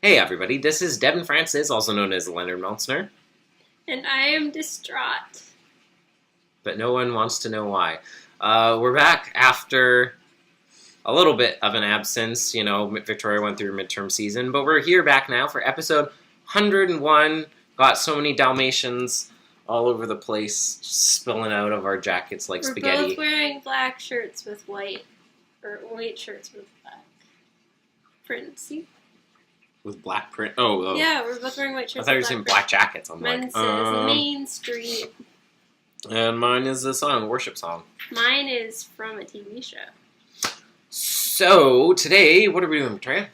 Hey everybody, this is Devin Francis, also known as Leonard Meltzner, And I am distraught. but no one wants to know why. We're back after a little bit of an absence. Victoria went through midterm season, but we're here back now for episode 101. Got so many Dalmatians all over the place, spilling out of our jackets like spaghetti. We're both wearing black shirts with white, or white shirts with black prints. See? With black print. Oh. Yeah, we're both wearing white I shirts. thought you were saying black jackets. I'm Mine like, says Main Street. And mine is a song, a worship song. Mine is from a TV show. So today, what are we doing, Victoria?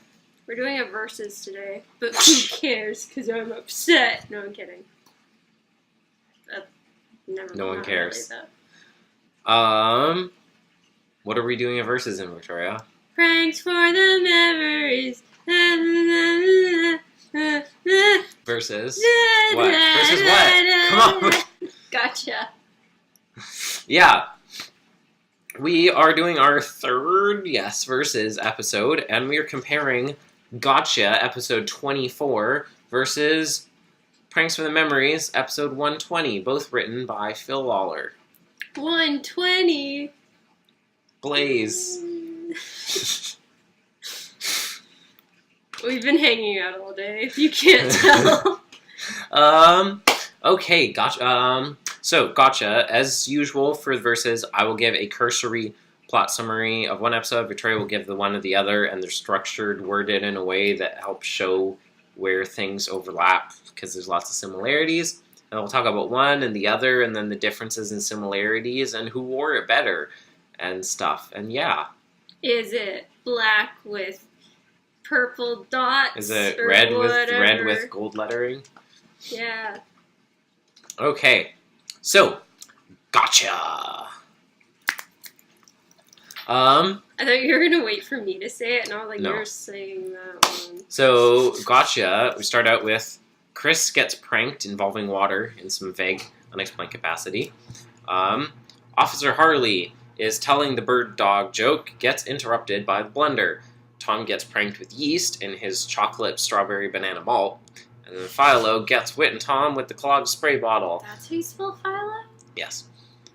We're doing a versus today, but who cares? Because I'm upset. No, I'm kidding. No one cares. Really, though. What are we doing a versus in, Victoria? Pranks for the memories. Versus what? Versus what? Come on. Gotcha. Yeah. We are doing our third versus episode, and we are comparing Gotcha, episode 24, versus Pranks for the Memories, episode 120, both written by Phil Lawler. 120. Blaze. We've been hanging out all day, if you can't tell. Okay, gotcha. So, Gotcha, as usual for the verses, I will give a cursory plot summary of one episode. Victoria will give the one of the other, and they're structured, worded in a way that helps show where things overlap, because there's lots of similarities. And we'll talk about one and the other, and then the differences and similarities, and who wore it better, and stuff. And yeah. Is it black with purple dots? Is it or red whatever? with gold lettering? Yeah. Okay. So, Gotcha. I thought you were gonna wait for me to say it, and I was like, No. You're saying that one. So, Gotcha, we start out with Chris gets pranked involving water in some vague, unexplained capacity. Officer Harley is telling the bird dog joke, gets interrupted by the blender. Tom gets pranked with yeast in his chocolate strawberry banana malt. And then Philo gets Whit and Tom with the clogged spray bottle. That's how you spell Philo? Yes.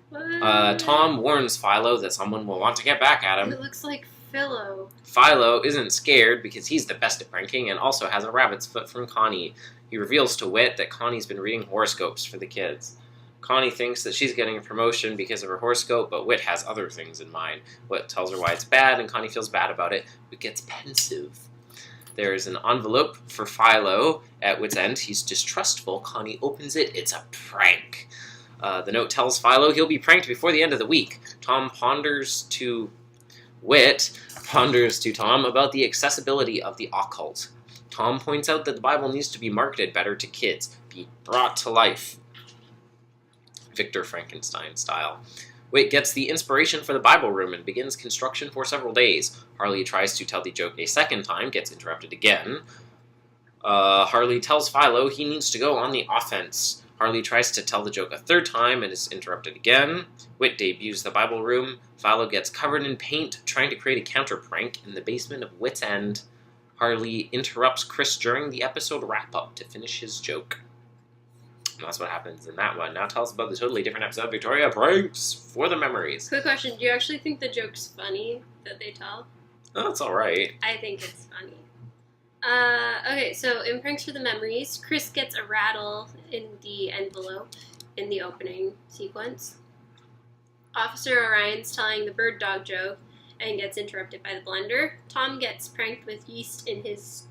What? Tom warns Philo that someone will want to get back at him. It looks like Philo. Philo isn't scared because he's the best at pranking and also has a rabbit's foot from Connie. He reveals to Whit that Connie's been reading horoscopes for the kids. Connie thinks that she's getting a promotion because of her horoscope, but Whit has other things in mind. Whit tells her why it's bad, and Connie feels bad about it, but gets pensive. There's an envelope for Philo at Whit's end. He's distrustful. Connie opens it. It's a prank. The note tells Philo he'll be pranked before the end of the week. Whit ponders to Tom about the accessibility of the occult. Tom points out that the Bible needs to be marketed better to kids, be brought to life. Victor Frankenstein style. Whit gets the inspiration for the Bible room and begins construction for several days. Harley tries to tell the joke a second time, gets interrupted again. Harley tells Philo he needs to go on the offense. Harley tries to tell the joke a third time and is interrupted again. Whit debuts the Bible room. Philo gets covered in paint trying to create a counter prank in the basement of Whit's End. Harley interrupts Chris during the episode wrap-up to finish his joke. And that's what happens in that one. Now tell us about the totally different episode, Victoria, Pranks for the Memories. Quick question, do you actually think the joke's funny that they tell? Oh, that's alright. I think it's funny. Okay, so in Pranks for the Memories, Chris gets a rattle in the envelope in the opening sequence. Officer Orion's telling the bird dog joke and gets interrupted by the blender. Tom gets pranked with yeast in his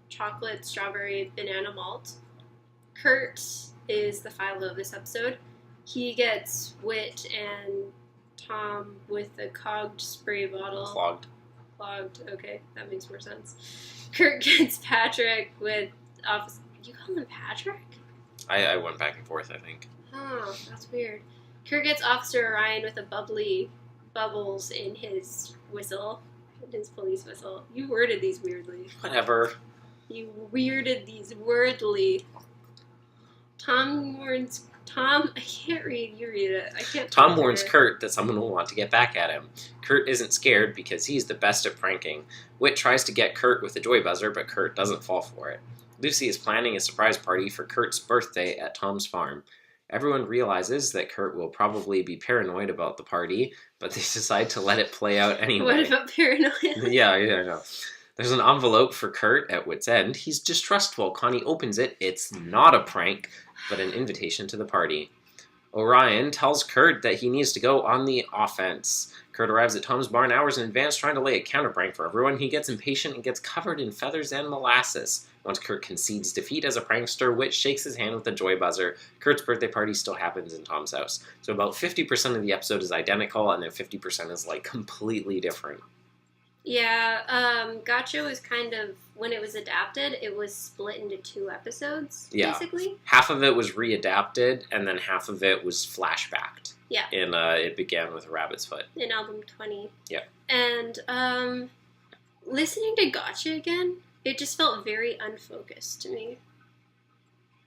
chocolate strawberry banana malt. Curt is the Philo of this episode. He gets Whit and Tom with the clogged spray bottle. Clogged, okay, that makes more sense. Curt gets Patrick with office. You call him Patrick? I went back and forth, I think. Oh, that's weird. Curt gets Officer Orion with a bubbly bubbles in his whistle, in his police whistle. You worded these weirdly. Whatever. You weirded these wordly. Tom warns Tom, I can't read. You read it. I can't. Tom warns Curt that someone will want to get back at him. Curt isn't scared because he's the best at pranking. Whit tries to get Curt with a joy buzzer, but Curt doesn't fall for it. Lucy is planning a surprise party for Curt's birthday at Tom's farm. Everyone realizes that Curt will probably be paranoid about the party, but they decide to let it play out anyway. What about paranoia? Yeah, I know. There's an envelope for Curt at Whit's End. He's distrustful. Connie opens it. It's not a prank, but an invitation to the party. Orion tells Curt that he needs to go on the offense. Curt arrives at Tom's barn hours in advance trying to lay a counter prank for everyone. He gets impatient and gets covered in feathers and molasses. Once Curt concedes defeat as a prankster, Whit shakes his hand with a joy buzzer. Curt's birthday party still happens in Tom's house. So about 50% of the episode is identical, and then 50% is, like, completely different. Yeah, Gotcha was kind of, when it was adapted, it was split into 2 episodes, basically. Half of it was readapted, and then half of it was flashbacked. Yeah. And it began with Rabbit's Foot. In album 20. Yeah. And, listening to Gotcha again, it just felt very unfocused to me.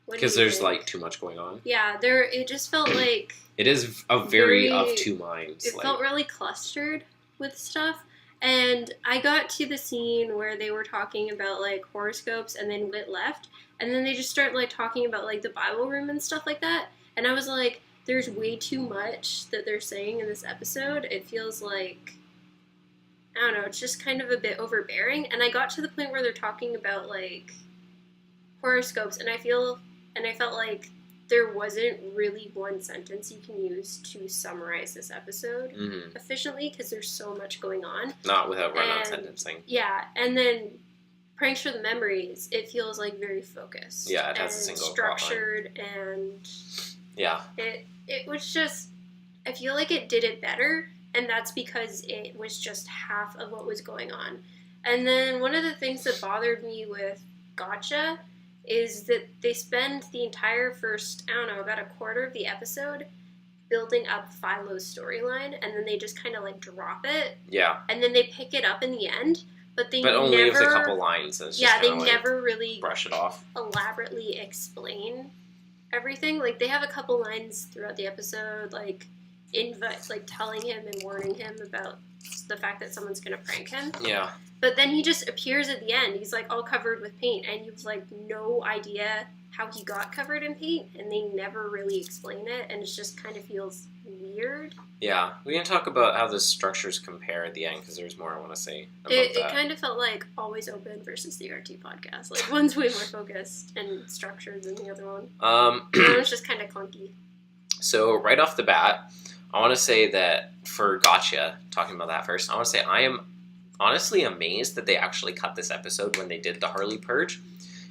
Because there's, like, too much going on. Yeah, it just felt like... It is a very of two minds. It felt really clustered with stuff. And I got to the scene where they were talking about, like, horoscopes, and then Whit left. And then they just start, like, talking about, like, the Bible room and stuff like that. And I was like, there's way too much that they're saying in this episode. It feels like, I don't know, it's just kind of a bit overbearing. And I got to the point where they're talking about, like, horoscopes, and I felt like there wasn't really one sentence you can use to summarize this episode efficiently, because there's so much going on. Not without run-on sentencing. Yeah, and then Pranks for the Memories, it feels like very focused. Yeah, it has a single structured, and yeah, it was just, I feel like it did it better, and that's because it was just half of what was going on. And then one of the things that bothered me with Gotcha is that they spend the entire first, I don't know, about a quarter of the episode building up Philo's storyline, and then they just kind of, like, drop it. Yeah. And then they pick it up in the end, but only with a couple lines. And it's just they never really brush it off. Elaborately explain everything. Like, they have a couple lines throughout the episode, like, telling him and warning him about the fact that someone's gonna prank him. Yeah. But then he just appears at the end. He's, like, all covered with paint, and you've, like, no idea how he got covered in paint, and they never really explain it, and it just kind of feels weird. Yeah. We can talk about how the structures compare at the end, because there's more I want to say about that. It kind of felt like Always Open versus the RT podcast. Like, one's way more focused and structured than the other one. The other one's just kind of clunky. So, right off the bat, I want to say that for Gotcha, talking about that first, I want to say I am honestly amazed that they actually cut this episode when they did the Harley Purge,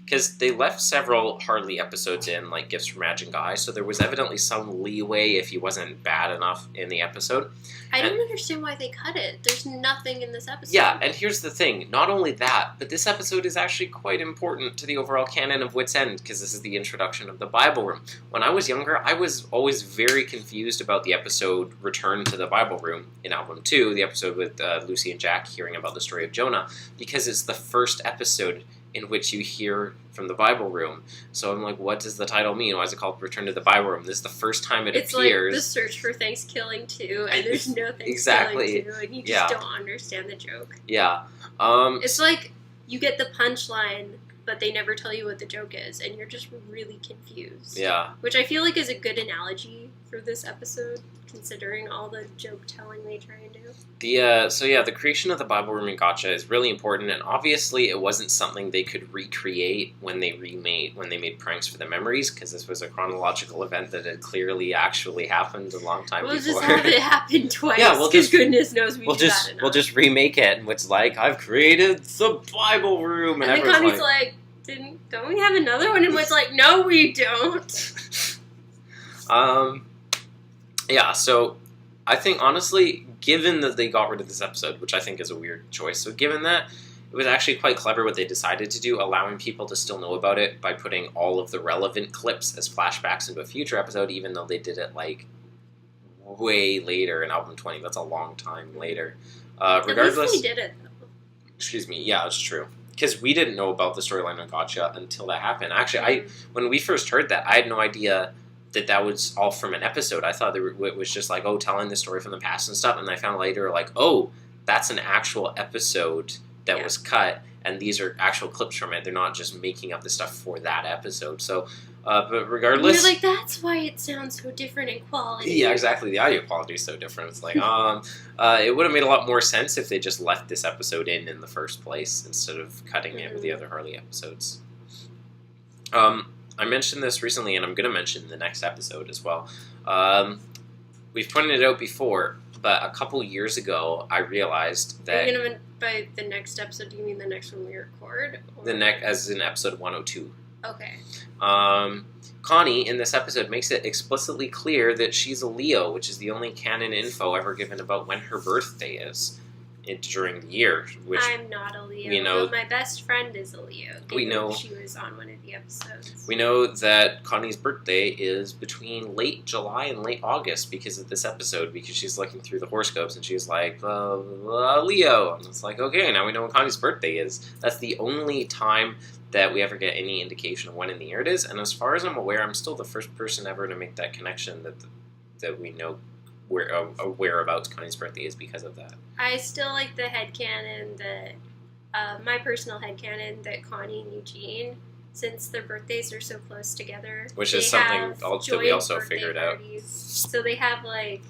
because they left several Harley episodes in, like Gifts from Magic Guy, so there was evidently some leeway if he wasn't bad enough in the episode. I don't understand why they cut it. There's nothing in this episode. Yeah, and here's the thing. Not only that, but this episode is actually quite important to the overall canon of Whit's End, because this is the introduction of the Bible Room. When I was younger, I was always very confused about the episode Return to the Bible Room in Album 2, the episode with Lucy and Jack hearing about the story of Jonah, because it's the first episode in which you hear from the Bible Room. So I'm like, what does the title mean? Why is it called Return to the Bible Room? This is the first time it appears. It's like the search for Thanksgiving 2, and there's no Thanksgiving exactly. 2, and you just don't understand the joke. Yeah. It's like you get the punchline, but they never tell you what the joke is, and you're just really confused. Yeah. Which I feel like is a good analogy for this episode, considering all the joke telling they try and do. The creation of the Bible Room in Gotcha is really important, and obviously it wasn't something they could recreate when they made Pranks for the Memories, because this was a chronological event that had clearly actually happened a long time before. We'll just have it happen twice, because goodness knows we'll just remake it, and it's like, I've created the Bible Room, and then Connie's like, don't we have another one? And it's like, no, we don't. Yeah, so I think, honestly, given that they got rid of this episode, which I think is a weird choice, so given that, it was actually quite clever what they decided to do, allowing people to still know about it by putting all of the relevant clips as flashbacks into a future episode, even though they did it, like, way later in Album 20. That's a long time later. Regardless, at least they did it, though. Excuse me, yeah, it's true. Because we didn't know about the storyline on Gotcha until that happened. Actually, when we first heard that, I had no idea that was all from an episode. I thought it was just like, oh, telling the story from the past and stuff. And I found later, like, oh, that's an actual episode that was cut, and these are actual clips from it. They're not just making up the stuff for that episode. So, but regardless... You're like, that's why it sounds so different in quality. Yeah, exactly. The audio quality is so different. It's like, it would have made a lot more sense if they just left this episode in the first place instead of cutting it with the other Harley episodes. I mentioned this recently, and I'm going to mention the next episode as well. We've pointed it out before, but a couple years ago, I realized that... Are you going to, by the next episode, do you mean the next one we record? Or? As in episode 102. Okay. Connie, in this episode, makes it explicitly clear that she's a Leo, which is the only canon info ever given about when her birthday is during the year. Which I'm not a Leo. We know, my best friend is a Leo. We know she was on one of the episodes. We know that Connie's birthday is between late July and late August because of this episode, because she's looking through the horoscopes and she's like, Leo. And it's like, okay, now we know when Connie's birthday is. That's the only time that we ever get any indication of when in the year it is. And as far as I'm aware, I'm still the first person ever to make that connection that we know whereabouts Connie's birthday is because of that. I still like the headcanon that, my personal headcanon that Connie and Eugene, since their birthdays are so close together, which is something that we also figured parties. Out. So they have like...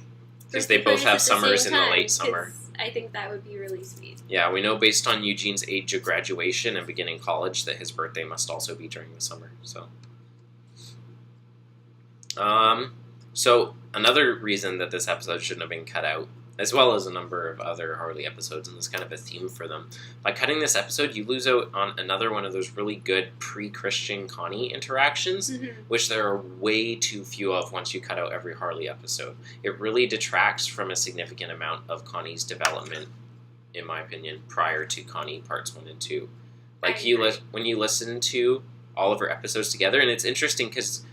Because they both have summers in the late summer. I think that would be really sweet. Yeah, we know based on Eugene's age of graduation and beginning college that his birthday must also be during the summer. So another reason that this episode shouldn't have been cut out, as well as a number of other Harley episodes, and there's kind of a theme for them. By cutting this episode, you lose out on another one of those really good pre-Christian Connie interactions, which there are way too few of once you cut out every Harley episode. It really detracts from a significant amount of Connie's development, in my opinion, prior to Connie parts 1 and 2. Like, when you listen to all of her episodes together, and it's interesting because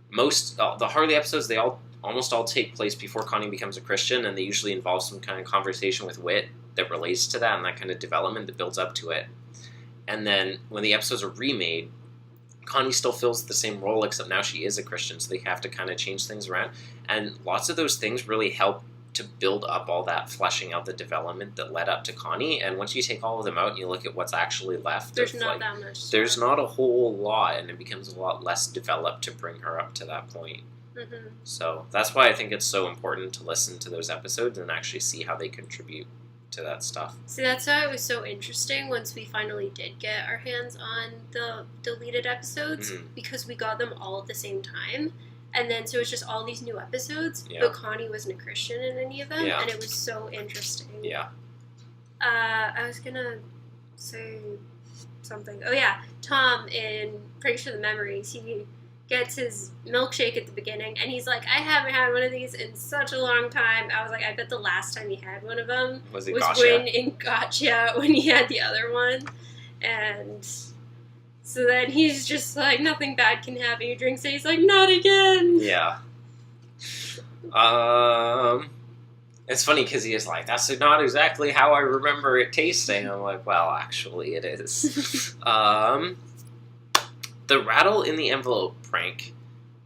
the Harley episodes, they almost all take place before Connie becomes a Christian, and they usually involve some kind of conversation with Wit that relates to that and that kind of development that builds up to it. And then when the episodes are remade, Connie still fills the same role, except now she is a Christian, so they have to kind of change things around. And lots of those things really help to build up all that, fleshing out the development that led up to Connie. And once you take all of them out and you look at what's actually left, there's not that much. There's not a whole lot, and it becomes a lot less developed to bring her up to that point. So that's why I think it's so important to listen to those episodes and actually see how they contribute to that stuff. See, that's why it was so interesting once we finally did get our hands on the deleted episodes, because we got them all at the same time. And then, so it's just all these new episodes, but Connie wasn't a Christian in any of them, and it was so interesting. Yeah. I was gonna say something. Oh, yeah. Tom, in Prankster the Memories, he gets his milkshake at the beginning, and he's like, I haven't had one of these in such a long time. I was like, I bet the last time he had one of them was when in Gotcha, when he had the other one. And so then he's just like, nothing bad can happen. He drinks it, he's like, not again. Yeah. It's funny because he is like, that's not exactly how I remember it tasting. I'm like, well, actually it is. The rattle in the envelope prank,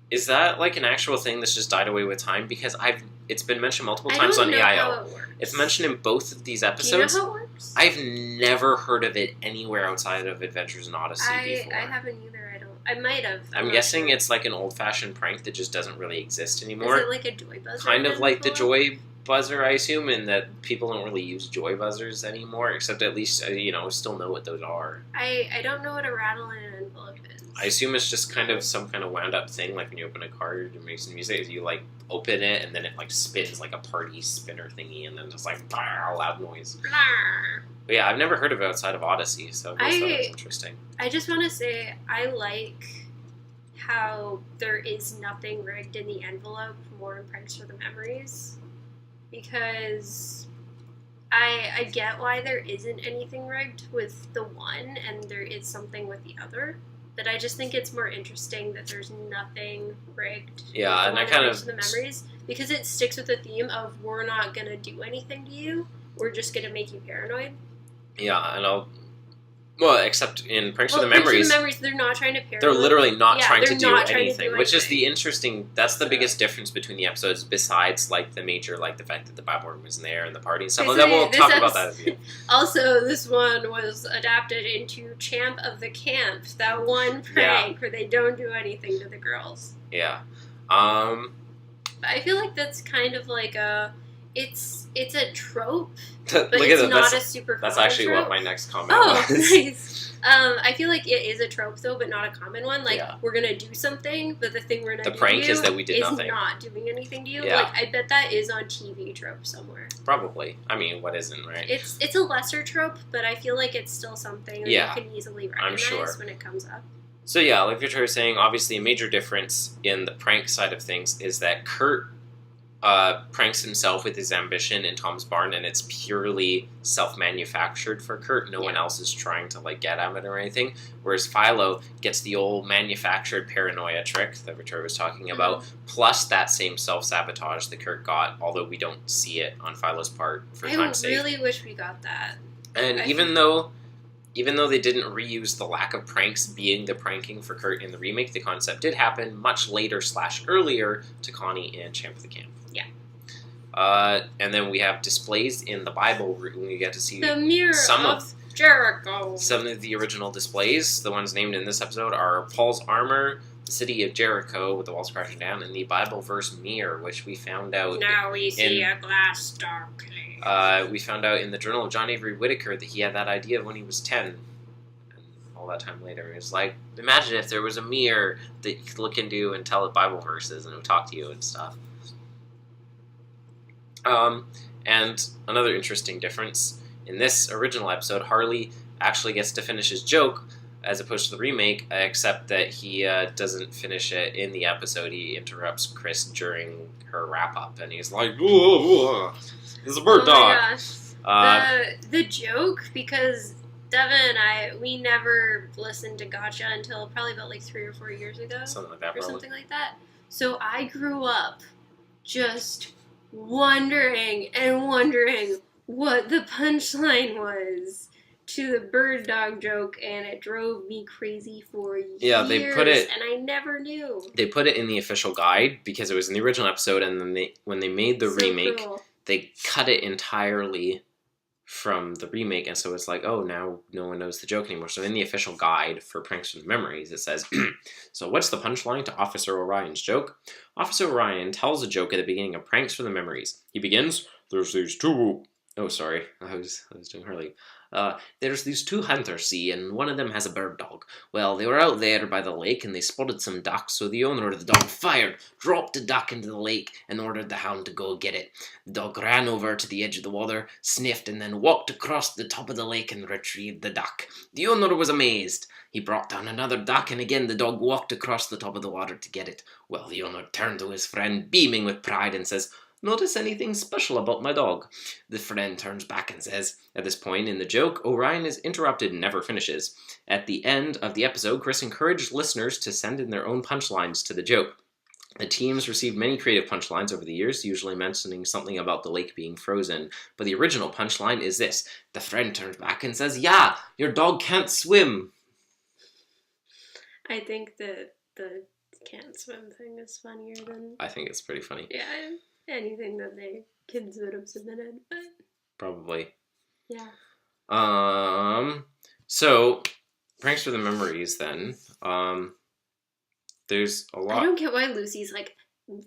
is that like an actual thing that's just died away with time? Because it's been mentioned multiple times on AIOO. It's mentioned in both of these episodes. Do you know how it works? I've never heard of it anywhere outside of Adventures in Odyssey before. I haven't either. I might have. I'm guessing it's like an old-fashioned prank that just doesn't really exist anymore. Is it like a joy buzzer? Kind of like the joy buzzer, I assume, in that people don't really use joy buzzers anymore, except at least, still know what those are. I don't know what a rattle in an envelope is. I assume it's just kind of some kind of wound-up thing, like when you open a card and make some music, you, like, open it, and then it, like, spins like a party spinner thingy, and then it's like, bah, loud noise. Blah. But yeah, I've never heard of it outside of Odyssey, so I guess that was interesting. I just want to say, I like how there is nothing rigged in the envelope more in Prankster the Memories, because I get why there isn't anything rigged with the one and there is something with the other, but I just think it's more interesting that there's nothing rigged. Yeah, and I kind of the Memories, because it sticks with the theme of we're not gonna do anything to you, we're just gonna make you paranoid. Yeah, and Well, except in Pranks for the Pranks Memories, for the Memories, they're not trying to parody. they're literally not trying to do not trying to anything, do which is the anything. interesting. That's the biggest difference between the episodes, besides like the major, like the fact that the Bible room was in there and the party and stuff. Okay, Like that. so We'll this talk about that as well. Also, this one was adapted into Champ of the Camp, that one prank where they don't do anything to the girls. Yeah. I feel like that's kind of like it's a trope, but Look it's at not that. a super That's common actually trope. what my next comment Oh, was. nice. I feel like it is a trope though, but not a common one. Like we're gonna do something, but the thing we're gonna The prank do is that we did nothing. not doing anything to you. Yeah. Like I bet that is on TV trope somewhere. Probably. I mean, what isn't, right? It's a lesser trope, but I feel like it's still something that you can easily recognize sure. when it comes up. So yeah, like Victoria was saying, obviously a major difference in the prank side of things is that Curt pranks himself with his ambition in Tom's barn, and it's purely self-manufactured for Curt. No one else is trying to like get at it or anything. Whereas Philo gets the old manufactured paranoia trick that Victoria was talking about, plus that same self-sabotage that Curt got, although we don't see it on Philo's part for time's sake. I really wish we got that. And even though they didn't reuse the lack of pranks being the pranking for Curt in the remake, the concept did happen much later / earlier to Connie and Champ of the Camp. Yeah. And then we have displays in the Bible room. We get to see the mirror of Jericho. Some of the original displays, the ones named in this episode, are Paul's armor, the city of Jericho with the walls crashing down, and the Bible verse mirror, which we found out. Now we see a glass darkly. We found out in the Journal of John Avery Whitaker that he had that idea when he was 10. And all that time later, it's like, imagine if there was a mirror that you could look into and tell it Bible verses and it would talk to you and stuff. And another interesting difference, in this original episode, Harley actually gets to finish his joke as opposed to the remake, except that he doesn't finish it in the episode. He interrupts Chris during her wrap-up, and he's like, whoa, whoa. It's a bird dog. My gosh. The joke, because Devin and we never listened to Gotcha until probably about like 3 or 4 years ago. Something like that, or something like that. So I grew up just wondering what the punchline was to the bird dog joke, and it drove me crazy for years. Yeah, they put it, and I never knew. They put it in the official guide because it was in the original episode, and then when they made the remake, cool. They cut it entirely from the remake, and so it's like, oh, now no one knows the joke anymore. So in the official guide for Pranks from the Memories, it says, so what's the punchline to Officer Orion's joke? Officer Orion tells a joke at the beginning of Pranks for the Memories. He begins, there's these two... Oh, sorry, I was doing Harley. There's these two hunters, see, and one of them has a bird dog. Well, they were out there by the lake, and they spotted some ducks, so the owner of the dog fired, dropped the duck into the lake, and ordered the hound to go get it. The dog ran over to the edge of the water, sniffed, and then walked across the top of the lake and retrieved the duck. The owner was amazed. He brought down another duck, and again the dog walked across the top of the water to get it. Well, the owner turned to his friend, beaming with pride, and says, notice anything special about my dog? The friend turns back and says, at this point in the joke, Orion is interrupted and never finishes. At the end of the episode, Chris encouraged listeners to send in their own punchlines to the joke. The teams received many creative punchlines over the years, usually mentioning something about the lake being frozen. But the original punchline is this. The friend turns back and says, yeah, your dog can't swim. I think that the can't swim thing is funnier than... I think it's pretty funny. Yeah, anything that they kids would have submitted, but... Probably. Yeah. So, Pranks for the Memories, then. There's a lot... I don't get why Lucy's like,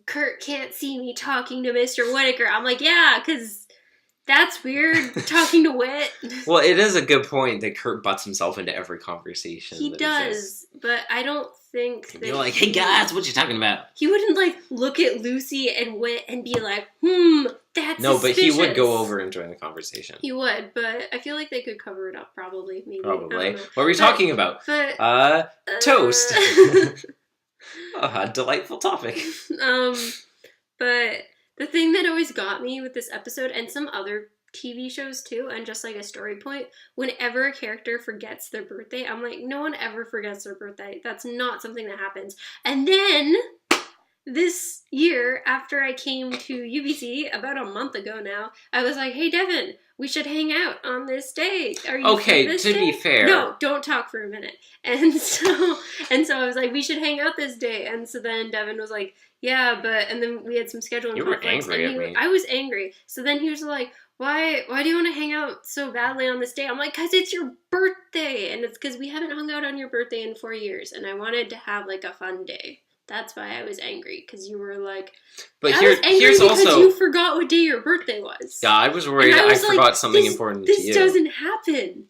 Curt can't see me talking to Mr. Whitaker. I'm like, yeah, because that's weird, talking to Whit. Well, it is a good point that Curt butts himself into every conversation. He does, but I don't think that... You're like, hey guys, what you talking about? He wouldn't, like, look at Lucy and Whit and be like, that's No, suspicious. but he would go over and join the conversation. He would, but I feel like they could cover it up, probably, maybe. Probably. What are we talking about? But, toast. A delightful topic. But the thing that always got me with this episode, and some other TV shows too, and just like a story point, whenever a character forgets their birthday, I'm like, no one ever forgets their birthday. That's not something that happens. And then this year, after I came to UBC about a month ago now, I was like, hey, Devin, we should hang out on this day. Are you free this to day? be fair. No, don't talk for a minute. And so I was like, we should hang out this day. And so then Devin was like, yeah, but, and then we had some scheduling You were conflicts, angry at me. I was angry. So then he was like, why do you want to hang out so badly on this day? I'm like, because it's your birthday. And it's because we haven't hung out on your birthday in 4 years. And I wanted to have like a fun day. That's why I was angry, because you were like... But I was angry here's because also... you forgot what day your birthday was. Yeah, I was worried I forgot something important to you. This doesn't happen.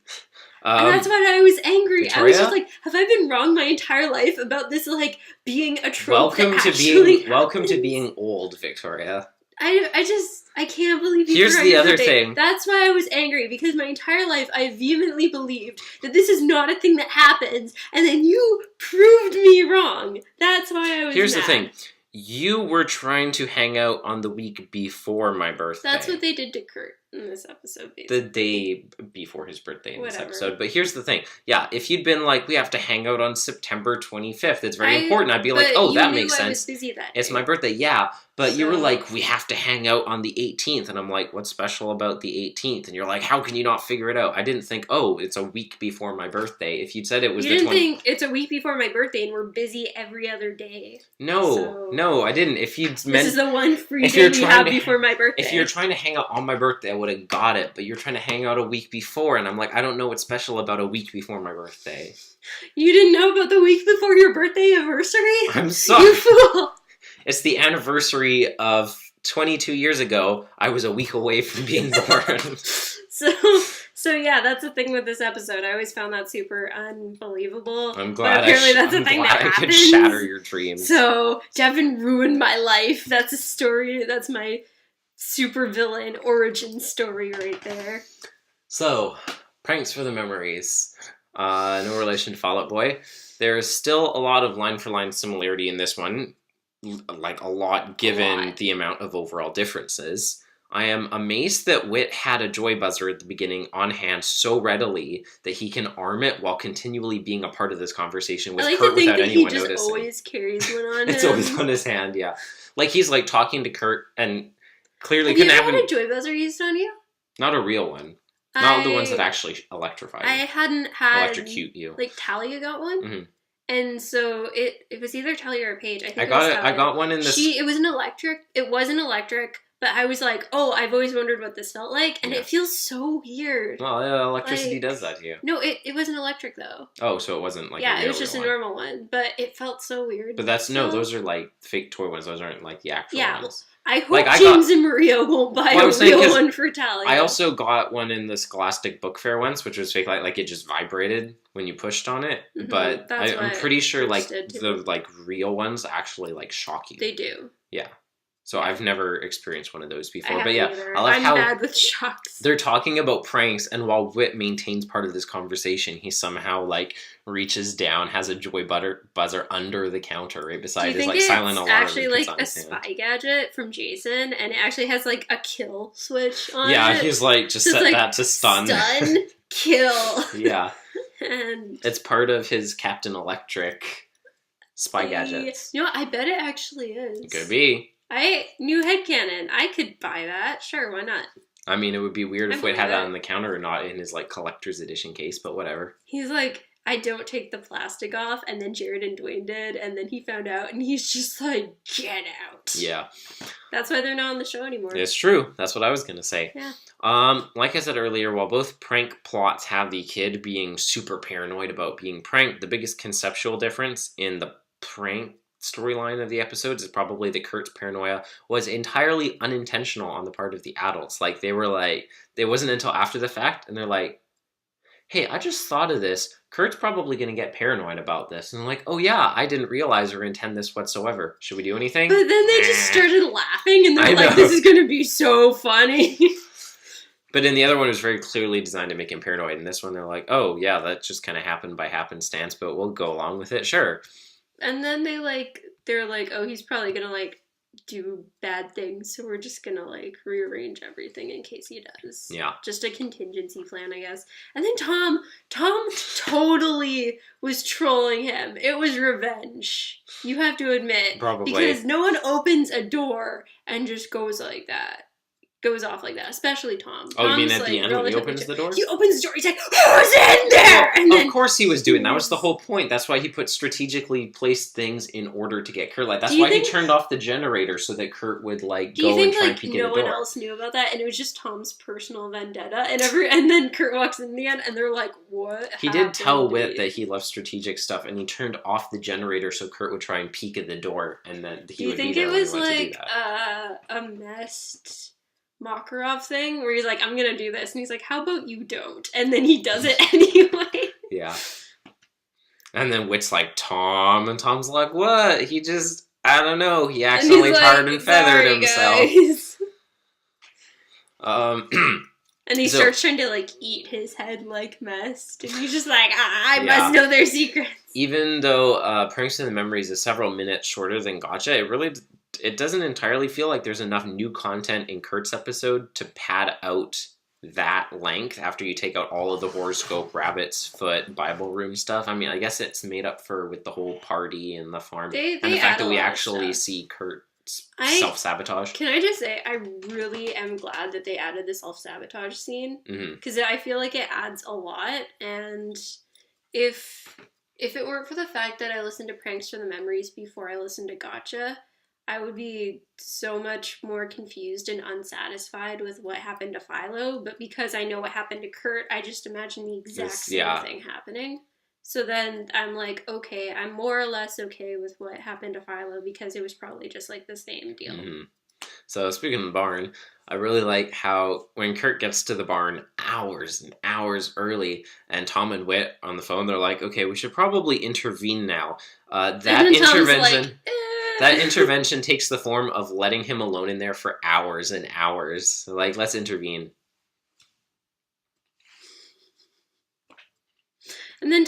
And that's why I was angry. Victoria? I was just like, have I been wrong my entire life about this, like, being a trope Welcome to being old, Victoria. I can't believe you Here's forgot the your other birthday. thing. That's why I was angry, because my entire life I vehemently believed that this is not a thing that happens, and then you proved me wrong. That's why I was Here's mad. the thing. You were trying to hang out on the week before my birthday. That's what they did to Curt in this episode, basically. The day before his birthday in this Whatever. episode. But here's the thing. Yeah, if you'd been like, we have to hang out on September 25th, it's very important. I'd be like, oh, that makes sense. I was busy that It's day. my birthday, yeah. But you were So- like, we have to hang out on the 18th. And I'm like, what's special about the 18th? And you're like, how can you not figure it out? I didn't think, oh, it's a week before my birthday. If you'd said it was You the didn't 20th. think it's a week before my birthday and we're busy every other day. No, I didn't. If you'd This meant... is the one free if day you're we trying have to- before my birthday. If you're trying to hang out on my birthday, I would have got it. But you're trying to hang out a week before, and I'm like, I don't know what's special about a week before my birthday. You didn't know about the week before your birthday anniversary? I'm sorry. You fool! It's the anniversary of 22 years ago. I was a week away from being born. So yeah, that's the thing with this episode. I always found that super unbelievable. I'm glad, but apparently that's a thing that I could happens. shatter your dreams. So Devin ruined my life. That's a story. That's my super villain origin story right there. So, pranks for the memories. No relation to Fall Out Boy. There's still a lot of line-for-line similarity in this one. Like, a lot given the amount of overall differences. I am amazed that Wit had a joy buzzer at the beginning on hand so readily that he can arm it while continually being a part of this conversation with I like Curt to think without that anyone he just noticing. always carries one on him. It's always on his hand, yeah. Like, he's, like, talking to Curt and clearly Have you couldn't ever have had a joy buzzer used on you? Not a real one. Not the ones that actually electrify you. I hadn't had... Electrocute you. Like, Talia got one. Mhm. And so it was either Talia or Paige. I think I it was got it. Talia. I got one in this. It was an electric. It wasn't electric, but I was like, oh, I've always wondered what this felt like, and Yeah. it feels so weird. Well, electricity like- does that to you. No, it wasn't electric though. Oh, so it wasn't like yeah, a it real, was just a real one. normal one, but it felt so weird. But that's So- those are like fake toy ones. Those aren't like the actual Yeah, ones. I hope like, I James and Maria won't buy Well, I a was saying, real 'cause one for Talia. I also got one in the Scholastic Book Fair once, which was fake. Like it just vibrated when you pushed on it. Mhm, But that's I'm what pretty sure Curt like did, too. the like real ones actually like shock you. They do. Yeah. So I've never experienced one of those before. I But haven't yeah, either. I love I'm how bad with shocks. they're talking about pranks, and while Wit maintains part of this conversation, he somehow like reaches down, has a joy buzzer under the counter right Do beside you his think like it's silent alarm. actually he puts like on a his hand. spy gadget from Jason, and it actually has like a kill switch on it? Yeah, he's like just Just, set like, that to stun. Stun, kill. Yeah, And it's part of his Captain Electric spy gadgets. You know what? I bet it actually is. It could be. New headcanon. I could buy that. Sure, why not? I mean, it would be weird if I Wit had believe that it. on the counter and not in his like collector's edition case, but whatever. He's like, I don't take the plastic off, and then Jared and Dwayne did, and then he found out, and he's just like, get out. Yeah. That's why they're not on the show anymore. It's true. That's what I was gonna say. Yeah. Like I said earlier, while both prank plots have the kid being super paranoid about being pranked, the biggest conceptual difference in the prank storyline of the episodes is probably that Curt's paranoia was entirely unintentional on the part of the adults. Like they were like, it wasn't until after the fact, and they're like, hey, I just thought of this. Curt's probably going to get paranoid about this. And I'm like, oh yeah, I didn't realize or intend this whatsoever. Should we do anything? But then they just started laughing, and I they're like, know. this is going to be so funny. But in the other one, it was very clearly designed to make him paranoid. In this one, they're like, oh yeah, that just kind of happened by happenstance, but we'll go along with it, sure. And then they're like, oh, he's probably going to like do bad things, so we're just gonna, like, rearrange everything in case he does. Yeah. Just a contingency plan, I guess. And then Tom totally was trolling him. It was revenge. You have to admit. Probably. Because no one opens a door and just goes like that. Goes off like that, especially Tom. Oh, you mean Tom's, at the like, end when he opens the door? He opens the door, he's like, who's in there? And Of then, course he was doing that. Was the whole point. That's why he put strategically placed things in order to get Curt. Like, that's why he turned off the generator so that Curt would, like, go and try and peek in the door. Do you think, like, no one else knew about that, and it was just Tom's personal vendetta, and then Curt walks in the end, and they're like, what He did tell Whit that he left strategic stuff, and he turned off the generator so Curt would try and peek at the door, and then he would be there when he went to do that. Do you think it was, like, a messed Makarov thing where he's like, I'm gonna do this, and he's like, how about you don't? And then he does it anyway. Yeah. And then Whit's like, Tom, and Tom's like, what? He just, I don't know, he accidentally tarred and feathered himself. And he starts trying to, like, eat his head like messed, and he's just like, I must know their secrets. Even though Prankster in the Memories is several minutes shorter than Gotcha, it doesn't entirely feel like there's enough new content in Curt's episode to pad out that length after you take out all of the horoscope, rabbit's foot, Bible room stuff. I mean, I guess it's made up for with the whole party and the farm. And the fact that we actually see Curt's self-sabotage. Can I just say, I really am glad that they added the self-sabotage scene. Because I feel like it adds a lot. And if it weren't for the fact that I listened to Prankster the Memories before I listened to Gotcha, I would be so much more confused and unsatisfied with what happened to Philo, but because I know what happened to Curt, I just imagine the exact same thing happening. So then I'm like, okay, I'm more or less okay with what happened to Philo because it was probably just, like, the same deal. So speaking of the barn, I really like how when Curt gets to the barn hours and hours early, and Tom and Whit on the phone, they're like, okay, we should probably intervene now. That intervention takes the form of letting him alone in there for hours and hours. Like, let's intervene. And then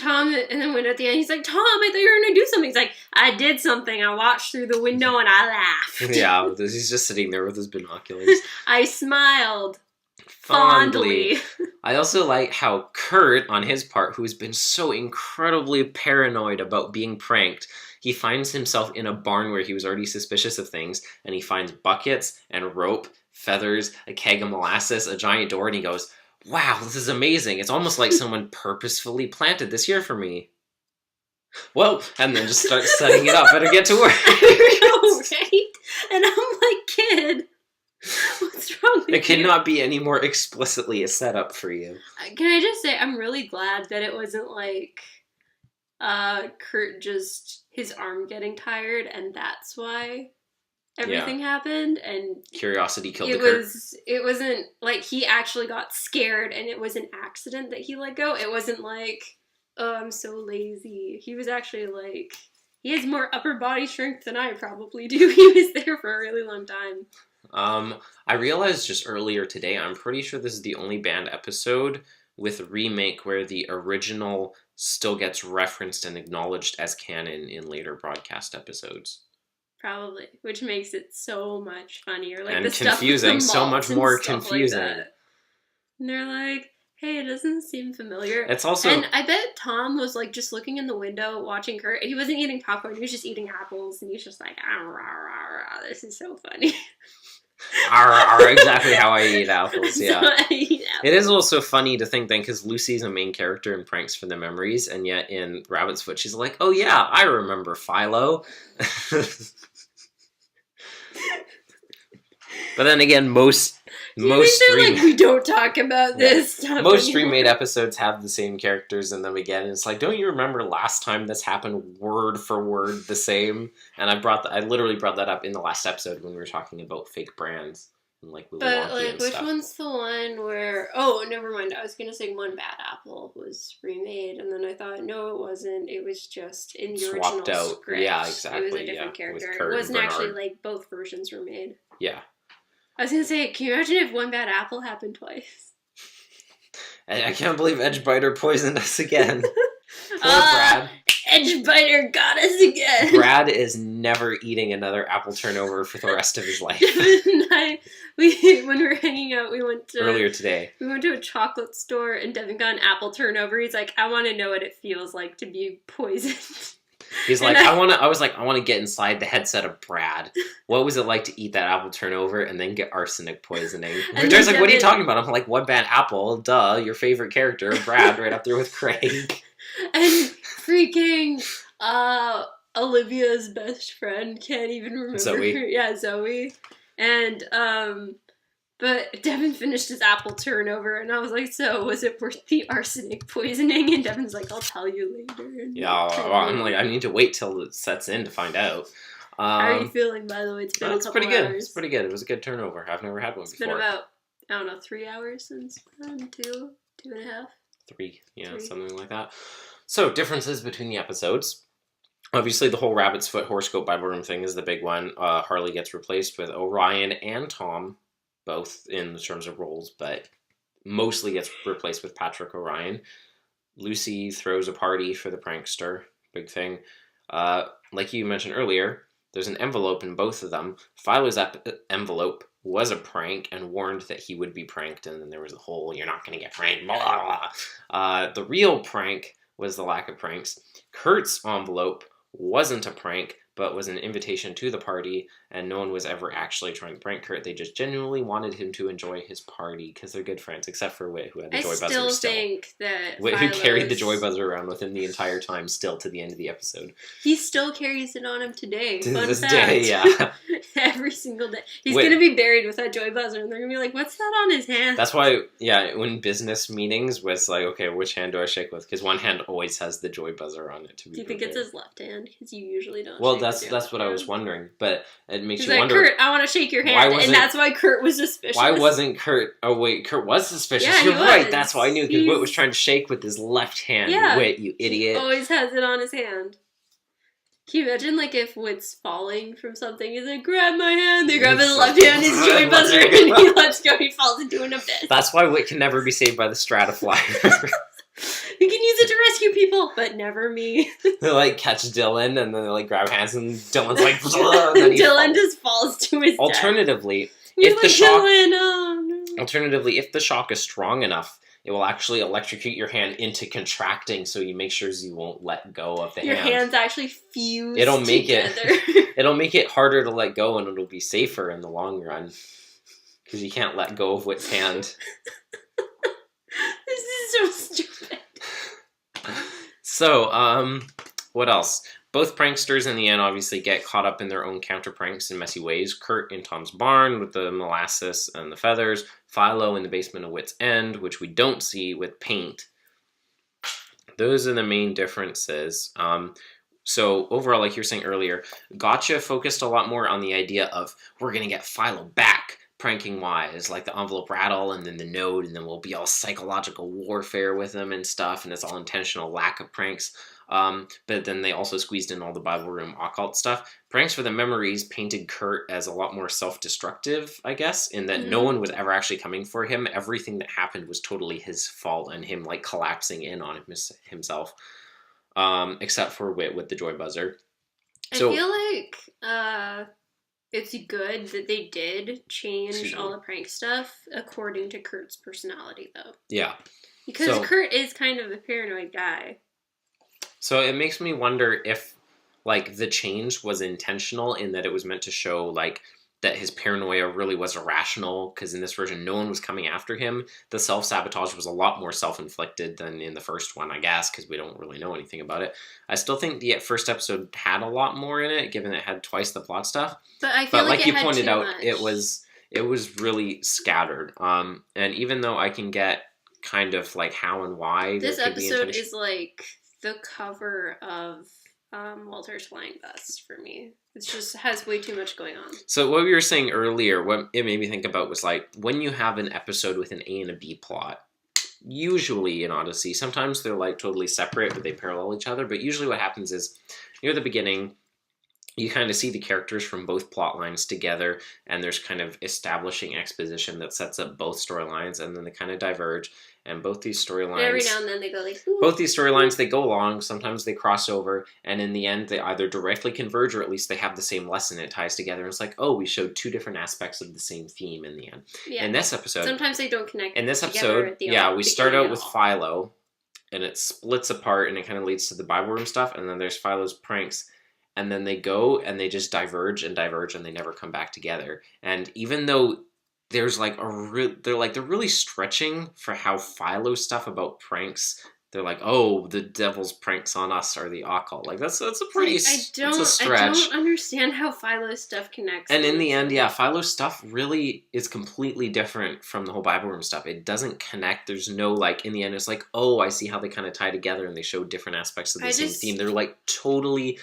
when at the end, he's like, Tom, I thought you were going to do something. He's like, I did something. I watched through the window and I laughed. Yeah, he's just sitting there with his binoculars. I smiled. Fondly. I also like how Curt, on his part, who's been so incredibly paranoid about being pranked, he finds himself in a barn where he was already suspicious of things, and he finds buckets and rope, feathers, a keg of molasses, a giant door, and he goes, wow, this is amazing. It's almost like someone purposefully planted this here for me. Well, and then just starts setting it up. Better get to work. I know, right? And I'm like, kid, what's wrong with you? It cannot be any more explicitly a setup for you. Can I just say, I'm really glad that it wasn't like Curt just, his arm getting tired, and that's why everything happened, and curiosity killed the Curt. It wasn't like he actually got scared and it was an accident that he let go. It wasn't like, oh, I'm so lazy. He was actually like, he has more upper body strength than I probably do. He was there for a really long time. I realized just earlier today, I'm pretty sure this is the only band episode with remake where the original still gets referenced and acknowledged as canon in later broadcast episodes. Probably, which makes it so much funnier. Like, and the confusing, stuff so much more confusing. Like, and they're like, hey, it doesn't seem familiar. It's also... And I bet Tom was, like, just looking in the window, watching Curt. He wasn't eating popcorn, he was just eating apples, and he's just like, this is so funny. Exactly how I eat apples, yeah. So I eat apples. It is also funny to think then, because Lucy's a main character in Prankster the Memories, and yet in Rabbit's Foot, she's like, oh yeah, I remember Philo. But then again, most like, we don't talk about this stuff most anymore. remade episodes have the same characters in them again. And it's like, don't you remember last time this happened word for word the same? And I literally brought that up in the last episode when we were talking about fake brands and like Willy Wonka and which stuff. one's the one where? Oh, never mind. I was gonna say One Bad Apple was remade, and then I thought no, it wasn't. It was just in the swapped original out. script. Yeah, exactly. It was a different character. Curt It wasn't and actually Bernard. like both versions were made. Yeah. I was gonna say, can you imagine if One Bad Apple happened twice? I can't believe Edgebiter poisoned us again. Poor Brad. Edgebiter edge biter got us again. Brad is never eating another apple turnover for the rest of his life. Devin and when we were hanging out, earlier today. We went to a chocolate store and Devin got an apple turnover. He's like, I want to know what it feels like to be poisoned. He's like, I want to get inside the headset of Brad. What was it like to eat that apple turnover and then get arsenic poisoning? And Jared's like, what are you talking about? I'm like, one bad apple, duh, your favorite character, Brad, right up there with Craig. And freaking Olivia's best friend, can't even remember Zoe. her. Yeah, Zoe. And but Devin finished his apple turnover, and I was like, so was it worth the arsenic poisoning? And Devin's like, I'll tell you later. And yeah, I'm like, I need to wait till it sets in to find out. How are you feeling, by the way? It's been a couple pretty good. hours. It's pretty good. It was a good turnover. I've never had one before. It's been about, I don't know, 3 hours since then, 2.5. 3, yeah, something like that. So, differences between the episodes. Obviously, the whole Rabbit's Foot horoscope Bible room thing is the big one. Harley gets replaced with Orion and Tom, both in terms of roles, but mostly gets replaced with Patrick Orion. Lucy throws a party for the prankster. Big thing. Like you mentioned earlier, there's an envelope in both of them. Philo's envelope was a prank and warned that he would be pranked, and then there was the whole, you're not going to get pranked, blah, blah, blah. The real prank was the lack of pranks. Curt's envelope wasn't a prank, but was an invitation to the party, and no one was ever actually trying to prank Curt. They just genuinely wanted him to enjoy his party, because they're good friends, except for Whit, who had the joy buzzer still. I still think that Whit, who carried the joy buzzer around with him the entire time, still to the end of the episode. He still carries it on him today. To Fun this fact. day, yeah. Every single day. He's going to be buried with that joy buzzer, and they're going to be like, what's that on his hand? That's why, yeah, when business meetings was like, okay, which hand do I shake with? Because one hand always has the joy buzzer on it. Do you think it's his left hand? Because you usually don't. Well, that's what I was wondering, but it makes He's you like, wonder. Curt, I want to shake your hand, and that's why Curt was suspicious. Why wasn't Curt? Oh wait, Curt was suspicious. Yeah, You're he right. was. That's why I knew, because Whit was trying to shake with his left hand. Yeah. Whit, you idiot. He always has it on his hand. Can you imagine, like, if Whit's falling from something, he's like, grab my hand. They grab his left hand, his joy buzzer, and he lets go. He falls into an abyss. That's why Whit can never be saved by the Strataflyer. You can use it to rescue people, but never me. They like catch Dylan, and then they like grab hands, and Dylan's like, and then Dylan just falls to his death. Alternatively, if the shock is strong enough, it will actually electrocute your hand into contracting, so you make sure you won't let go of the hand. Your hands actually fuse It'll make together. It'll make it harder to let go, and it'll be safer in the long run, because you can't let go of Whit's hand. This is so stupid. So, what else? Both pranksters in the end obviously get caught up in their own counter pranks in messy ways. Curt in Tom's barn with the molasses and the feathers. Philo in the basement of Whit's End, which we don't see with paint. Those are the main differences. So overall, like you were saying earlier, Gotcha focused a lot more on the idea of, we're going to get Philo back, pranking-wise, like the envelope rattle and then the note, and then we'll be all psychological warfare with them and stuff, and it's all intentional lack of pranks. But then they also squeezed in all the Bible room occult stuff. Pranks for the Memories painted Curt as a lot more self-destructive, I guess, in that no one was ever actually coming for him. Everything that happened was totally his fault and him like collapsing in on himself, except for Whit with the joy buzzer. So, I feel like it's good that they did change all the prank stuff according to Curt's personality, though. Yeah. Because Curt is kind of a paranoid guy. So it makes me wonder if, like, the change was intentional in that it was meant to show, like, that his paranoia really was irrational, because in this version, no one was coming after him. The self-sabotage was a lot more self-inflicted than in the first one, I guess, because we don't really know anything about it. I still think the first episode had a lot more in it, given it had twice the plot stuff. But I feel like you pointed out, it was really scattered. And even though I can get kind of, like, how and why this episode is, like, the cover of Walter's Flying Bus for me. It just has way too much going on. So what we were saying earlier, what it made me think about was like, when you have an episode with an A and a B plot, usually in Odyssey, sometimes they're like totally separate, but they parallel each other. But usually what happens is, near the beginning, you kind of see the characters from both plot lines together, and there's kind of establishing exposition that sets up both storylines, and then they kind of diverge. And both these storylines... Every now and then they go like... Ooh. Both these storylines, they go along. Sometimes they cross over. And in the end, they either directly converge or at least they have the same lesson. It ties together. And it's like, oh, we showed two different aspects of the same theme in the end. Yeah. In this episode... Sometimes they don't connect. In this episode, we start out with Philo. And it splits apart and it kind of leads to the Bible room stuff. And then there's Philo's pranks. And then they go and they just diverge and they never come back together. And even though... There's like they're really stretching for how Philo stuff about pranks. They're like, oh, the devil's pranks on us are the occult. Like that's a pretty it's a stretch. I don't understand how Philo stuff connects. And in the end, yeah, Philo stuff really is completely different from the whole Bible room stuff. It doesn't connect. There's no like in the end. It's like, oh, I see how they kind of tie together and they show different aspects of the same theme. They're like totally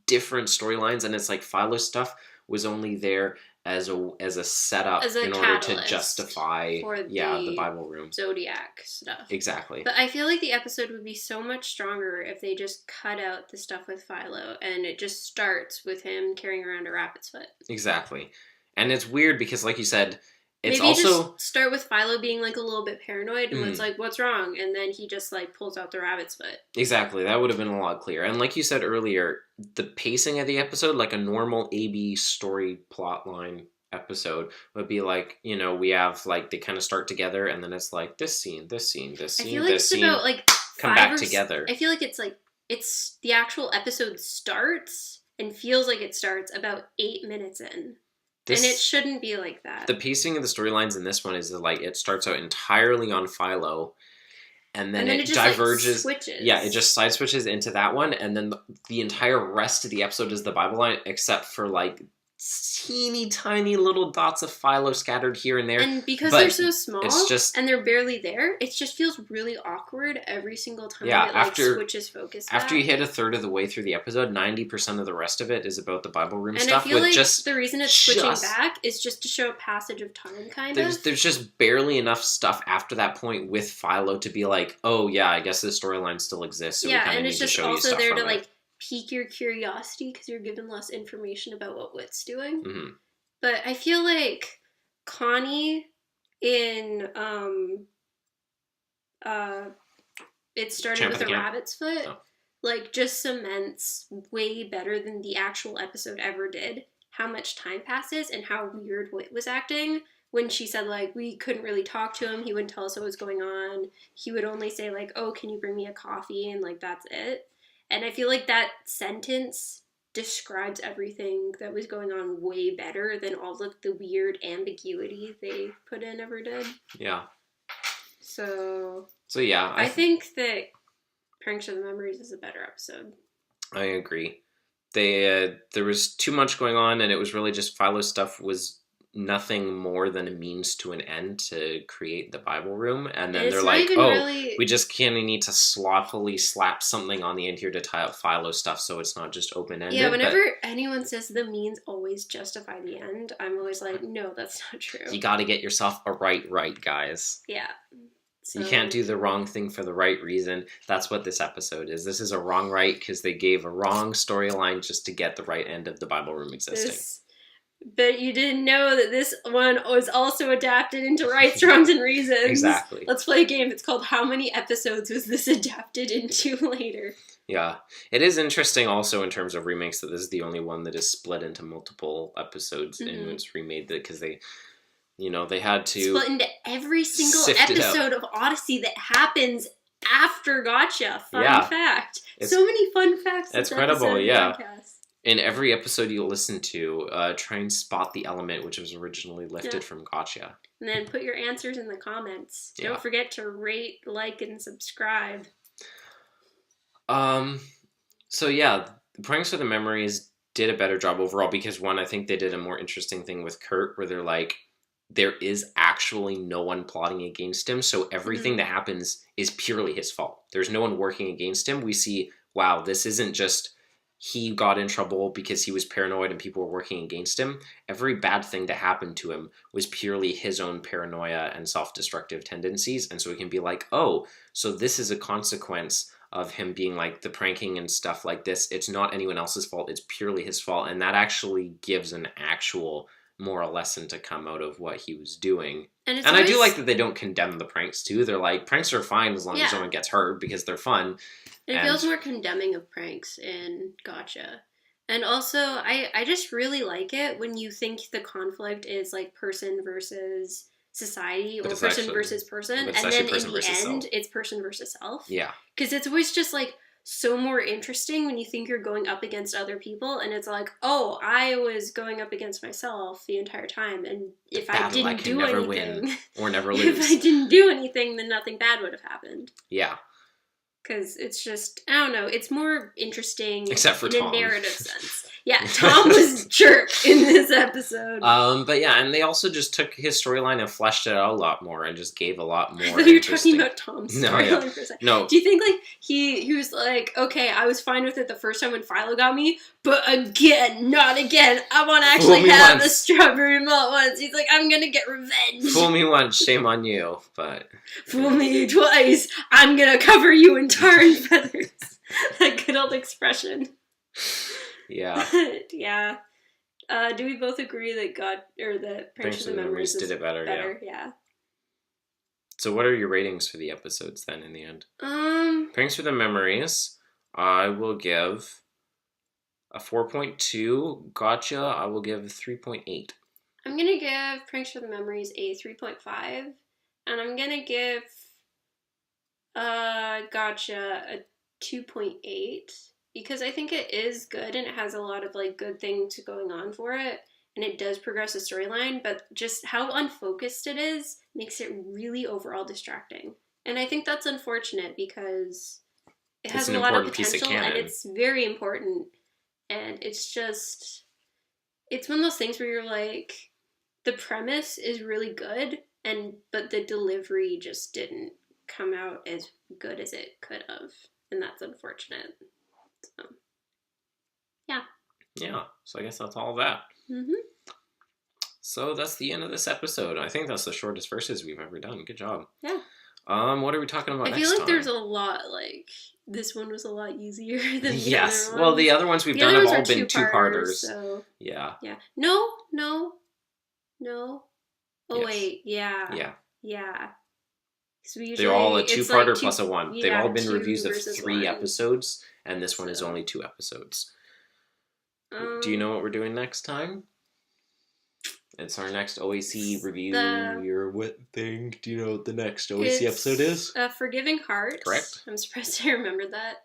different storylines, and it's like Philo stuff was only there as a setup in order to justify the Bible room. Zodiac stuff. Exactly. But I feel like the episode would be so much stronger if they just cut out the stuff with Philo and it just starts with him carrying around a rabbit's foot. Exactly. And it's weird because like you said, it's Maybe also... just start with Philo being like a little bit paranoid and it's like, what's wrong? And then he just like pulls out the rabbit's foot. Exactly. That would have been a lot clearer. And like you said earlier, the pacing of the episode, like a normal AB story plotline episode would be like, you know, we have like, they kind of start together and then it's like this scene, this scene, this scene, this scene, about, like, come back together. I feel like it's like, it's the actual episode starts and feels like it starts about 8 minutes in. And it shouldn't be like that. The pacing of the storylines in this one is like it starts out entirely on Philo, and then it just diverges. Like, switches. Yeah, it just side switches into that one, and then the entire rest of the episode is the Bible line, except for like teeny tiny little dots of Philo scattered here and there. And because they're so small and they're barely there, it just feels really awkward every single time it switches focus back. After you hit a third of the way through the episode, 90% of the rest of it is about the Bible room stuff. And I feel like the reason it's switching back is just to show a passage of time, kind of. There's just barely enough stuff after that point with Philo to be like, oh yeah, I guess this storyline still exists, so we kind of need to show you stuff from it. Yeah, and it's just also there to like pique your curiosity because you're given less information about what Whit's doing. Mm-hmm. But I feel like Connie in it started with a rabbit's foot, like just cements way better than the actual episode ever did how much time passes and how weird Whit was acting when she said like we couldn't really talk to him, he wouldn't tell us what was going on, he would only say like, oh, can you bring me a coffee, and like that's it. And I feel like that sentence describes everything that was going on way better than all of the weird ambiguity they put in ever did. Yeah. So yeah. I think that Prankster the Memories is a better episode. I agree. There was too much going on, and it was really just Philo stuff was nothing more than a means to an end to create the Bible room, and then they're like, we just kind of need to sloppily slap something on the end here to tie up Philo stuff so it's not just open-ended. Yeah, whenever anyone says the means always justify the end, I'm always like, no, that's not true. You gotta get yourself a right, guys. Yeah. So... You can't do the wrong thing for the right reason. That's what this episode is. This is a wrong right because they gave a wrong storyline just to get the right end of the Bible room existing. But you didn't know that this one was also adapted into rights, wrongs, and reasons. Exactly. Let's play a game. It's called How Many Episodes Was This Adapted Into Later? Yeah. It is interesting also in terms of remakes that this is the only one that is split into multiple episodes and it's remade because they had to... Split into every single episode of Odyssey that happens after Gotcha. Fun fact. So many fun facts. That's incredible, yeah. In every episode you listen to, try and spot the element which was originally lifted from Gotcha. And then put your answers in the comments. Yeah. Don't forget to rate, like, and subscribe. So yeah, Prankster the Memories did a better job overall because one, I think they did a more interesting thing with Curt where they're like, there is actually no one plotting against him, so everything that happens is purely his fault. There's no one working against him. We see, wow, this isn't just... he got in trouble because he was paranoid and people were working against him. Every bad thing that happened to him was purely his own paranoia and self-destructive tendencies. And so we can be like, oh, so this is a consequence of him being like the pranking and stuff like this. It's not anyone else's fault. It's purely his fault. And that actually gives an actual moral lesson to come out of what he was doing. And I do like that they don't condemn the pranks, too. They're like, pranks are fine as long as no one gets hurt because they're fun. It feels more condemning of pranks in Gotcha. And also, I just really like it when you think the conflict is like person versus society or person versus person. And then in the end, it's person versus self. Yeah. Because it's always just like so more interesting when you think you're going up against other people and it's like, oh, I was going up against myself the entire time, and if I didn't do anything win or never lose. If I didn't do anything, then nothing bad would have happened. Yeah. Because it's just, I don't know, it's more interesting except for in Tom. A narrative sense. Yeah, Tom was jerk in this episode. But yeah, and they also just took his storyline and fleshed it out a lot more and just gave a lot more. I thought you were talking about Tom's storyline for a second. No. Do you think like he was like, okay, I was fine with it the first time when Philo got me, but again, not again. I want to actually have a strawberry malt once. He's like, I'm gonna get revenge. Fool me once, shame on you. But fool me twice, I'm gonna cover you in tar and feathers. That good old expression. Yeah. Yeah. Do we both agree that Pranks of the Memories did it better? Yeah. So what are your ratings for the episodes then in the end? Pranks for the Memories, I will give a 4.2. Gotcha, I will give 3.8. I'm gonna give Pranks for the Memories a 3.5, and I'm gonna give Gotcha a 2.8. Because I think it is good and it has a lot of like good things going on for it, and it does progress the storyline, but just how unfocused it is makes it really overall distracting. And I think that's unfortunate because it has a lot of potential and it's very important, and it's one of those things where you're like, the premise is really good, but the delivery just didn't come out as good as it could have, and that's unfortunate. So, yeah. Yeah, so I guess that's all of that. Mm-hmm. So that's the end of this episode. I think that's the shortest verses we've ever done. Good job. Yeah. What are we talking about next time? I feel like there's a lot, like, this one was a lot easier than the other ones. Well, the other ones we've done have all been two-parters. So. Yeah. Yeah. No. Oh, yes. wait. Yeah. Yeah. Yeah. They're all a two-parter like plus a one. They've all been reviews of 3 episodes, and this one is only 2 episodes. Do you know what we're doing next time? It's our next OAC review. Your what thing? Do you know what the next OAC episode is? Forgiving Heart. Correct. I'm surprised I remembered that.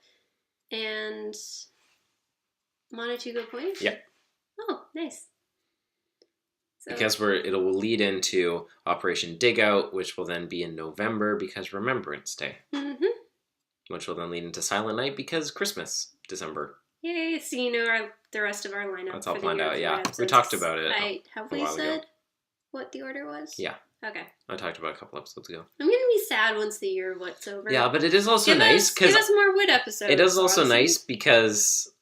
And Manatugo Point? Yep. Oh, nice. So. Because it will lead into Operation Dig Out, which will then be in November because Remembrance Day. Mm-hmm. Which will then lead into Silent Night because Christmas, December. Yay, so you know the rest of our lineup. That's all planned out, yeah. We talked about it. Have we said what the order was? Yeah. Okay. I talked about a couple episodes ago. I'm going to be sad once the year of Wit's over. Yeah, but it is also nice because... Give us more Wit episodes. It is also nice because...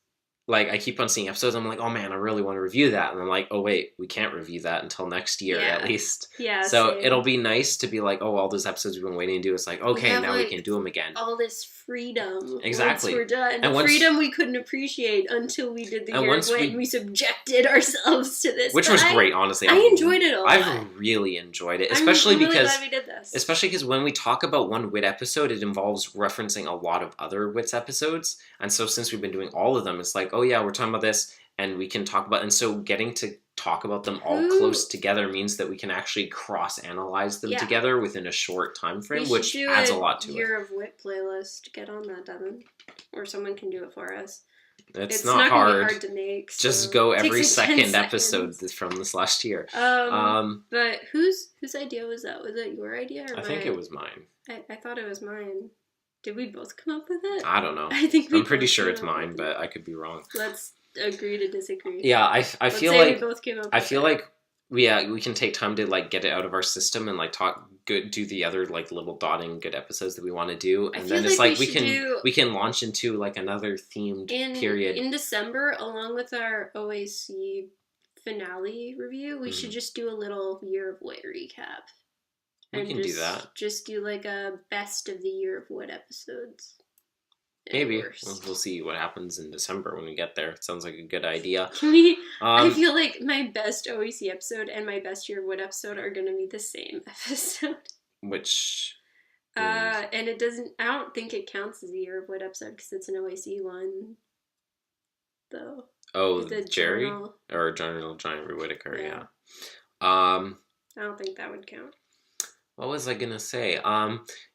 Like, I keep on seeing episodes, I'm like, oh man, I really want to review that. And I'm like, oh wait, we can't review that until next year, at least. Yeah, so it'll be nice to be like, oh, all those episodes we've been waiting to do. It's like, okay, now we can do them again. All this freedom. Exactly. Once we're done. And freedom we couldn't appreciate until we did the year of Wit, and we subjected ourselves to this. Which was great, honestly. I enjoyed it a lot. I've really enjoyed it. Especially I'm really because... glad we did this. Especially because when we talk about one Wit episode, it involves referencing a lot of other Wits episodes. And so since we've been doing all of them, it's like, oh yeah, we're talking about this, and we can talk about... And so getting to talk about them all close together means that we can actually cross-analyze them together within a short time frame, which adds a lot to it. Year of Wit playlist. Get on that, Devin. Or someone can do it for us. It's not hard. Gonna be hard to make. So just go every second episode from this last year. But whose idea was that? Was it your idea or I think it was mine. I thought it was mine. Did we both come up with it? I don't know. I'm pretty sure it's mine, but I could be wrong. Let's agree to disagree. Yeah, I feel like we both came up. I feel like we can take time to like get it out of our system and like do the other like little dotting good episodes that we want to do, and then it's like we can launch into like another themed period in December along with our OAC finale review. We should just do a little Year of Wit recap. We can do that. Just do like a best of the Year of Wit episodes. any Maybe. worse. We'll see what happens in December when we get there. It sounds like a good idea. Can we? I feel like my best OEC episode and my best Year of Wood episode are going to be the same episode. Which... and it doesn't... I don't think it counts as a Year of Wood episode because it's an OAC one, though. Oh, the Jerry? journal. Or General John Whitaker, yeah. I don't think that would count. What was I gonna say?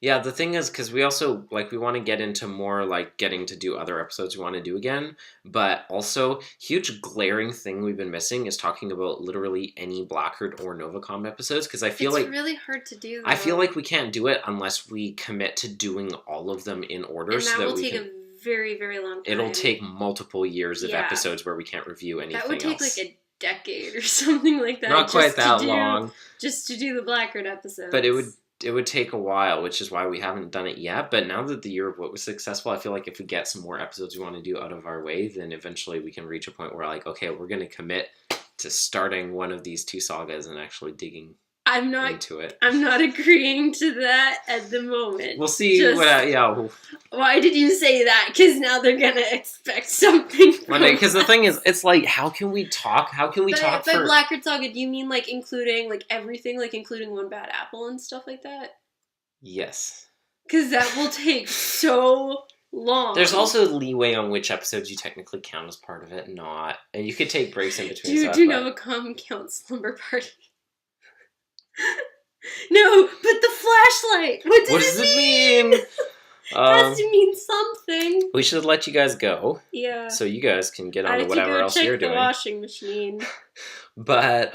Yeah, the thing is, because we also, like, we want to get into more, like, getting to do other episodes we want to do again, but also, huge glaring thing we've been missing is talking about literally any Blackheart or Novacom episodes, because I feel like... It's really hard to do, though. I feel like we can't do it unless we commit to doing all of them in order. And that so that will we take can... a very, very long time. It'll take multiple years of episodes where we can't review anything else. That would take, like, a decade or something like that. Not quite that long. Just to do the Blackheart episodes. But it would take a while, which is why we haven't done it yet. But now that the Year of What was successful, I feel like if we get some more episodes we want to do out of our way, then eventually we can reach a point where, like, okay, we're going to commit to starting one of these two sagas and actually digging into it. I'm not agreeing to that at the moment. We'll see. Why did you say that? Because now they're going to expect something from because the thing is, it's like, how can we talk? How can we talk By Blackheart Saga, do you mean, like, including, like, everything? Like, including One Bad Apple and stuff like that? Yes. Because that will take so long. There's also leeway on which episodes you technically count as part of it and not. And you could take breaks in between stuff. Do Novacom count Slumber Party? No, but the flashlight! What does it mean? It has to mean something. We should let you guys go. Yeah. So you guys can get on to whatever else you're doing. I have to go check the washing machine. But,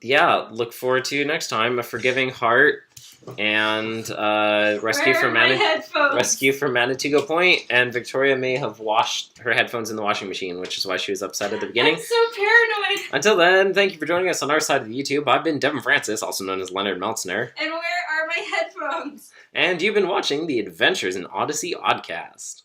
yeah, look forward to next time. A Forgiving Heart and Rescue from Manatugo Point. And Victoria may have washed her headphones in the washing machine, which is why she was upset at the beginning. I'm so paranoid. Until then, thank you for joining us on our side of the YouTube. I've been Devin Francis, also known as Leonard Meltzner. And where are my headphones? And you've been watching the Adventures in Odyssey Oddcast.